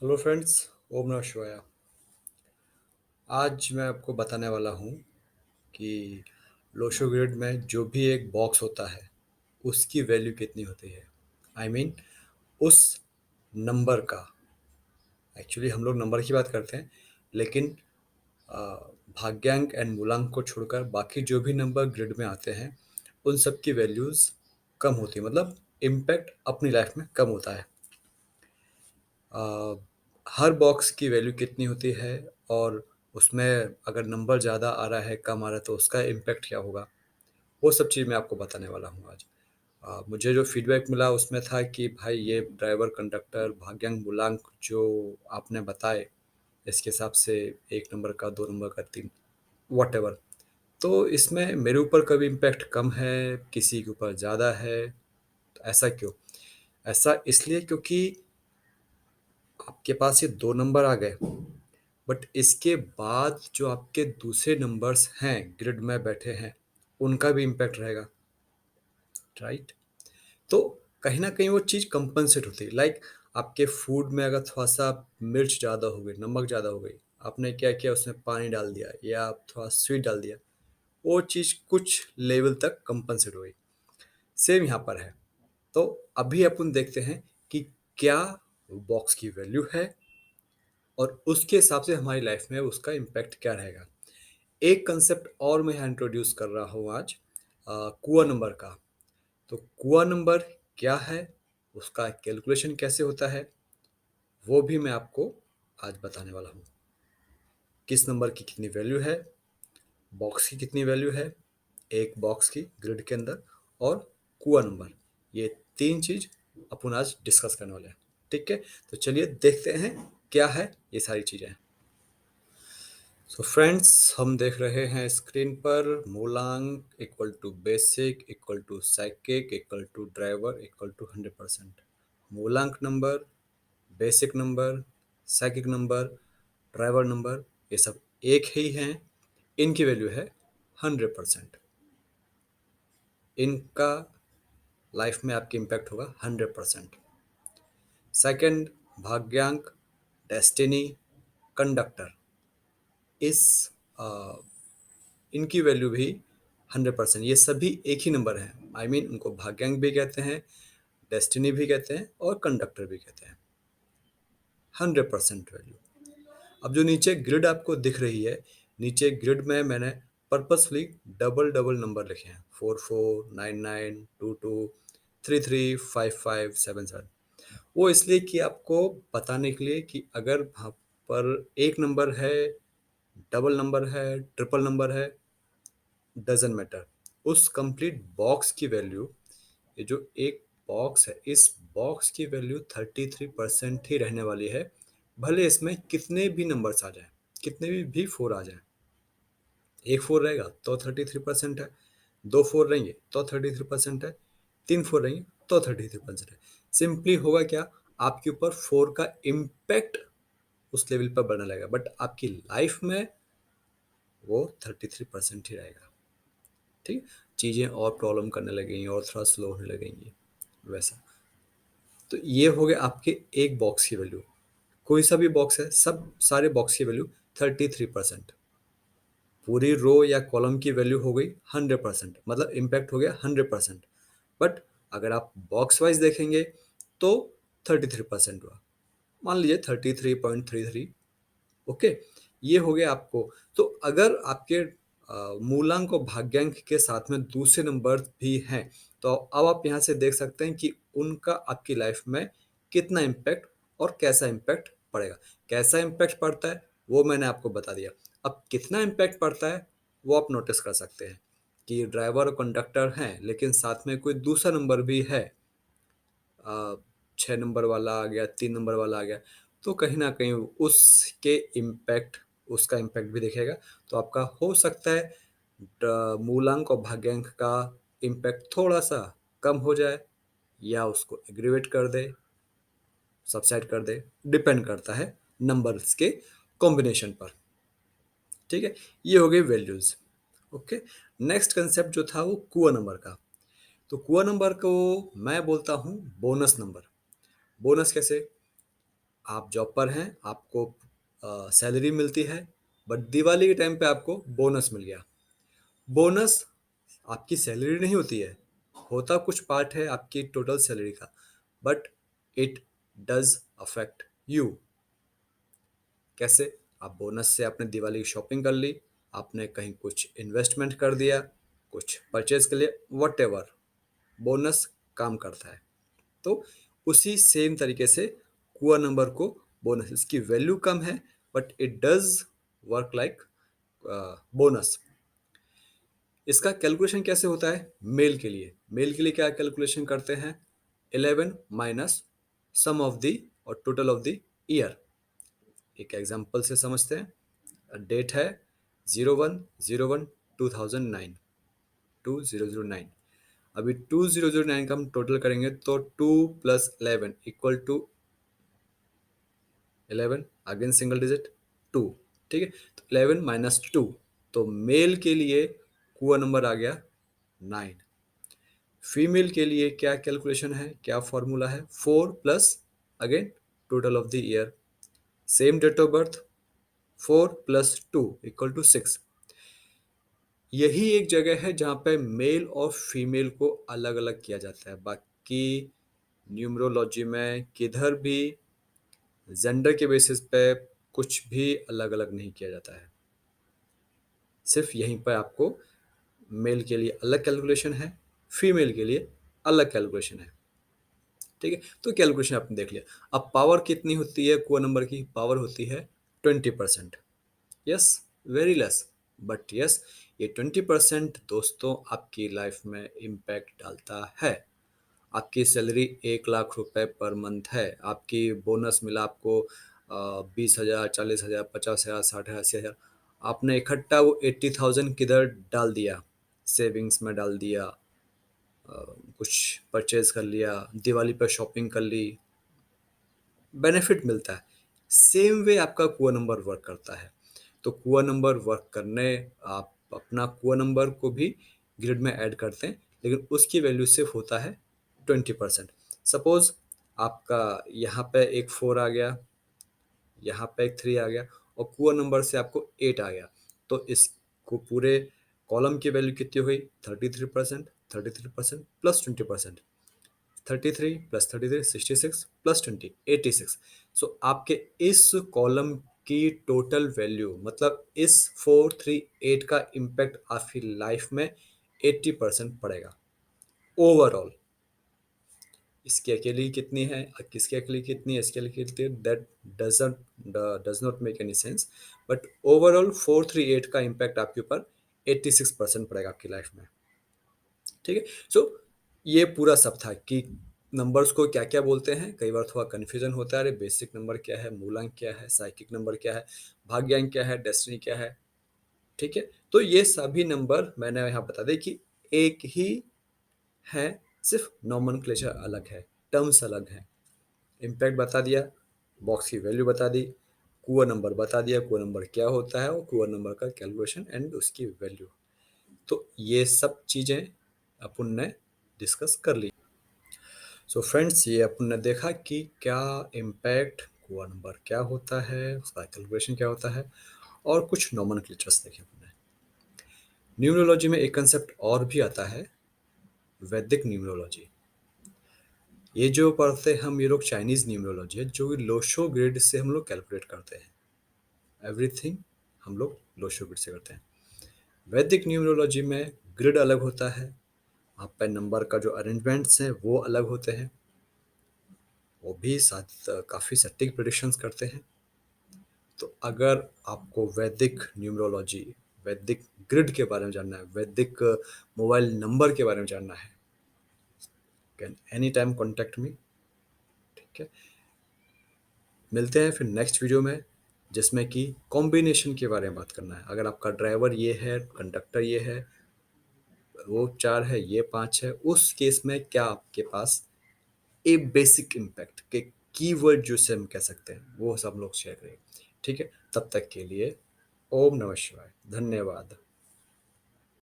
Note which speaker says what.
Speaker 1: Hello friends. ओम नमः शिवाय। आज मैं आपको बताने वाला हूँ कि लोशो ग्रिड में जो भी एक बॉक्स होता है उसकी वैल्यू कितनी होती है। आई I मीन उस नंबर का। एक्चुअली हम लोग नंबर की बात करते हैं, लेकिन अ, भाग्यांक एंड मूलांक को छोड़कर बाकी जो भी नंबर ग्रिड में आते हैं उन सब की वैल्यूज़ कम होती है, मतलब इम्पैक्ट अपनी लाइफ में कम होता है। अ, हर बॉक्स की वैल्यू कितनी होती है और उसमें अगर नंबर ज़्यादा आ रहा है कम आ रहा है तो उसका इम्पैक्ट क्या होगा, वो सब चीज़ मैं आपको बताने वाला हूँ आज। मुझे जो फीडबैक मिला उसमें था कि भाई ये ड्राइवर कंडक्टर भाग्यांक मूलांक जो आपने बताए, इसके हिसाब से एक नंबर का, दो नंबर का, तीन, वॉट एवर, तो इसमें मेरे ऊपर कभी इम्पैक्ट कम है, किसी के ऊपर ज़्यादा है, तो ऐसा क्यों? ऐसा इसलिए क्योंकि आपके पास ये दो नंबर आ गए, बट इसके बाद जो आपके दूसरे नंबर्स हैं ग्रिड में बैठे हैं उनका भी इम्पैक्ट रहेगा, राइट? तो कहीं ना कहीं वो चीज़ कंपनसेट होती है। लाइक आपके फूड में अगर थोड़ा सा मिर्च ज़्यादा हो गई, नमक ज़्यादा हो गई, आपने क्या किया, उसमें पानी डाल दिया या आप थोड़ा स्वीट डाल दिया, वो चीज़ कुछ लेवल तक कंपनसेट हो गई। सेम यहाँ पर है। तो अभी अपन देखते हैं कि क्या बॉक्स की वैल्यू है और उसके हिसाब से हमारी लाइफ में उसका इम्पैक्ट क्या रहेगा। एक कंसेप्ट और मैं यहाँ इंट्रोड्यूस कर रहा हूँ आज, कुआ नंबर का। तो कुआ नंबर क्या है, उसका कैलकुलेशन कैसे होता है, वो भी मैं आपको आज बताने वाला हूँ। किस नंबर की कितनी वैल्यू है, बॉक्स की कितनी वैल्यू है एक बॉक्स की ग्रिड के अंदर, और कुआ नंबर, ये तीन चीज अपन आज डिस्कस करने वाले हैं। ठीक है, तो चलिए देखते हैं क्या है ये सारी चीजें। सो फ्रेंड्स, हम देख रहे हैं स्क्रीन पर मूलांक equal to basic equal to psychic equal to driver equal to 100%। मूलांक number, basic number, psychic number, driver number, ये सब एक ही हैं। इनकी वैल्यू है 100%। इनका लाइफ में आपकी इम्पैक्ट होगा 100%। सेकंड, भाग्यांक, डेस्टिनी, कंडक्टर, इस इनकी वैल्यू भी 100%। ये सभी एक ही नंबर हैं। आई मीन उनको भाग्यांक भी कहते हैं, डेस्टिनी भी कहते हैं और कंडक्टर भी कहते हैं। 100% वैल्यू। अब जो नीचे ग्रिड आपको दिख रही है, नीचे ग्रिड में मैंने पर्पसफुली डबल डबल नंबर लिखे हैं, 44, 99, 22, 33, 55, 77। वो इसलिए कि आपको बताने के लिए कि अगर वहाँ पर एक नंबर है, डबल नंबर है, ट्रिपल नंबर है, डजन मैटर, उस कंप्लीट बॉक्स की वैल्यू, ये जो एक बॉक्स है इस बॉक्स की वैल्यू 33% ही रहने वाली है। भले इसमें कितने भी नंबर्स आ जाएं, कितने भी फोर आ जाएं। एक फोर रहेगा तो 33% है, दो फोर रहेंगे तो 33% है, तीन फोर रहेंगे तो 33% है। सिंपली होगा क्या, आपके ऊपर फोर का इम्पैक्ट उस लेवल पर बढ़ने लगेगा, बट आपकी लाइफ में वो 33% ही रहेगा। ठीक है, चीज़ें और प्रॉब्लम करने लगेंगी और थोड़ा स्लो होने लगेंगी वैसा। तो ये हो गया आपके एक बॉक्स की वैल्यू। कोई सा भी बॉक्स है, सब सारे बॉक्स की वैल्यू 33%। पूरी रो या कॉलम की वैल्यू हो गई 100%, मतलब इम्पैक्ट हो गया 100%। बट अगर आप बॉक्स वाइज देखेंगे तो 33% हुआ, मान लीजिए 33.33। ओके, ये हो गया आपको। तो अगर आपके मूलांक और भाग्यांक के साथ में दूसरे नंबर भी हैं, तो अब आप यहाँ से देख सकते हैं कि उनका आपकी लाइफ में कितना इम्पैक्ट और कैसा इम्पैक्ट पड़ेगा। कैसा इम्पैक्ट पड़ता है वो मैंने आपको बता दिया। अब कितना इम्पैक्ट पड़ता है वो आप नोटिस कर सकते हैं कि ड्राइवर और कंडक्टर हैं लेकिन साथ में कोई दूसरा नंबर भी है, आ, 6 नंबर वाला आ गया, 3 नंबर वाला आ गया, तो कहीं ना कहीं उसके इम्पैक्ट, उसका इम्पैक्ट भी दिखेगा। तो आपका हो सकता है मूलांक और भाग्यांक का इम्पैक्ट थोड़ा सा कम हो जाए या उसको एग्रीवेट कर दे, सबसाइड कर दे, डिपेंड करता है नंबर्स के कॉम्बिनेशन पर। ठीक है, ये हो गई वैल्यूज। ओके, नेक्स्ट कंसेप्ट जो था वो कुआ नंबर का। तो कुआ नंबर को मैं बोलता हूँ बोनस नंबर। बोनस कैसे? आप जॉब पर हैं, आपको सैलरी मिलती है, बट दिवाली के टाइम पे आपको बोनस मिल गया। बोनस आपकी सैलरी नहीं होती है, होता कुछ पार्ट है आपकी टोटल सैलरी का, but it does affect you. कैसे? आप बोनस से आपने दिवाली की शॉपिंग कर ली, आपने कहीं कुछ इन्वेस्टमेंट कर दिया, कुछ परचेज कर लिया, वट एवर बोनस काम करता है। तो उसी सेम तरीके से कुआ नंबर को बोनस, इसकी वैल्यू कम है but it does work like bonus. इसका कैलकुलेशन कैसे होता है? मेल के लिए क्या कैलकुलेशन करते हैं? 11 माइनस सम ऑफ द और टोटल ऑफ द ईयर। एक एग्जांपल से समझते हैं। डेट है 01/01/2009, 2009। अभी 2009 का हम टोटल करेंगे तो 2 + 11 = 11, अगेन सिंगल डिजिट 2। ठीक है, तो 11 माइनस 2, तो मेल के लिए कुआ नंबर आ गया 9। फीमेल के लिए क्या कैलकुलेशन है, क्या फॉर्मूला है? 4 plus again total of the year, same date of birth, 4 + 2 = 6। यही एक जगह है जहाँ पे मेल और फीमेल को अलग अलग किया जाता है। बाकी न्यूमरोलॉजी में किधर भी जेंडर के बेसिस पे कुछ भी अलग अलग नहीं किया जाता है। सिर्फ यहीं पर आपको मेल के लिए अलग कैलकुलेशन है, फीमेल के लिए अलग कैलकुलेशन है। ठीक है, तो कैलकुलेशन आपने देख लिया। अब पावर कितनी होती है कुआ नंबर की? पावर होती है 20%। Yes, very less, but yes, ये 20% दोस्तों आपकी लाइफ में इम्पैक्ट डालता है। आपकी सैलरी 1 लाख रुपए पर मंथ है, आपकी बोनस मिला आपको 20,000, 40,000, 50,000, 60,000, 80,000। आपने इकट्ठा वो 80,000 किधर डाल दिया? सेविंग्स में डाल दिया, कुछ परचेज कर लिया, दिवाली पर शॉपिंग कर ली, बेनिफिट मिलता है। सेम वे आपका कुआ नंबर वर्क करता है। तो कुआ नंबर वर्क करने, आप अपना कुआ नंबर को भी ग्रिड में ऐड करते हैं, लेकिन उसकी वैल्यू सिर्फ होता है 20%। सपोज आपका यहाँ पे एक 4 आ गया, यहाँ पे एक 3 आ गया, और कुआ नंबर से आपको 8 आ गया, तो इसको पूरे कॉलम की वैल्यू कितनी हो गई? 33%, 33% प्लस 20%, 33 + 33 66 + 20 86। सो आपके इस कॉलम की टोटल वैल्यू, मतलब इस 438 का इम्पैक्ट आपकी लाइफ में 80% पड़ेगा ओवरऑल। इसकी अकेली कितनी है, किसकी अकेली कितनी है, इसके लिए कितनी है, that does not make any sense. But overall 438 का इम्पैक्ट आपके ऊपर 86% पड़ेगा आपकी लाइफ में। ठीक है, सो ये पूरा सब था कि नंबर्स को क्या क्या बोलते हैं। कई बार थोड़ा कन्फ्यूजन होता है, अरे बेसिक नंबर क्या है, मूलांक क्या है, साइकिक नंबर क्या है, भाग्यांक क्या है, डेस्टिनी क्या है। ठीक है, तो ये सभी नंबर मैंने यहाँ बता दें कि एक ही है, सिर्फ नॉमेनक्लेचर अलग है, टर्म्स अलग हैं। इम्पैक्ट बता दिया, बॉक्स की वैल्यू बता दी, कुआ नंबर बता दिया, कुआ नंबर क्या होता है और कुआ नंबर का कैलकुलेशन एंड उसकी वैल्यू। तो ये सब चीज़ें अपन ने डिस्कस कर ली। सो फ्रेंड्स, ये अपन ने देखा कि क्या इम्पैक्ट कुआ नंबर क्या होता है, उसका कैलकुलेशन क्या होता है, और कुछ नॉमेनक्लेचर्स देखे अपन ने। न्यूमरोलॉजी में एक कंसेप्ट और भी आता है, वैदिक न्यूमरोलॉजी। ये जो पढ़ते हैं हम, ये लोग चाइनीज न्यूमरोलॉजी है, जो लोशो ग्रिड से हम लोग कैलकुलेट करते हैं। एवरीथिंग हम लोग लोशो ग्रिड से करते हैं। वैदिक न्यूमरोलॉजी में ग्रिड अलग होता है, आप पे नंबर का जो अरेंजमेंट्स हैं वो अलग होते हैं, वो भी साथ काफ़ी सटीक प्रेडिक्शंस करते हैं। तो अगर आपको वैदिक न्यूमरोलॉजी, वैदिक ग्रिड के बारे में जानना है, वैदिक मोबाइल नंबर के बारे में जानना है, can any time contact me. ठीक है, मिलते हैं फिर नेक्स्ट वीडियो में, जिसमें कि कॉम्बिनेशन के बारे में बात करना है। अगर आपका ड्राइवर ये है, कंडक्टर ये है, वो 4 है, ये 5 है, उस केस में क्या आपके पास ए बेसिक इम्पैक्ट के कीवर्ड जिसे हम कह सकते हैं, वो सब लोग शेयर करेंगे। ठीक है, तब तक के लिए ओम नमः शिवाय, धन्यवाद।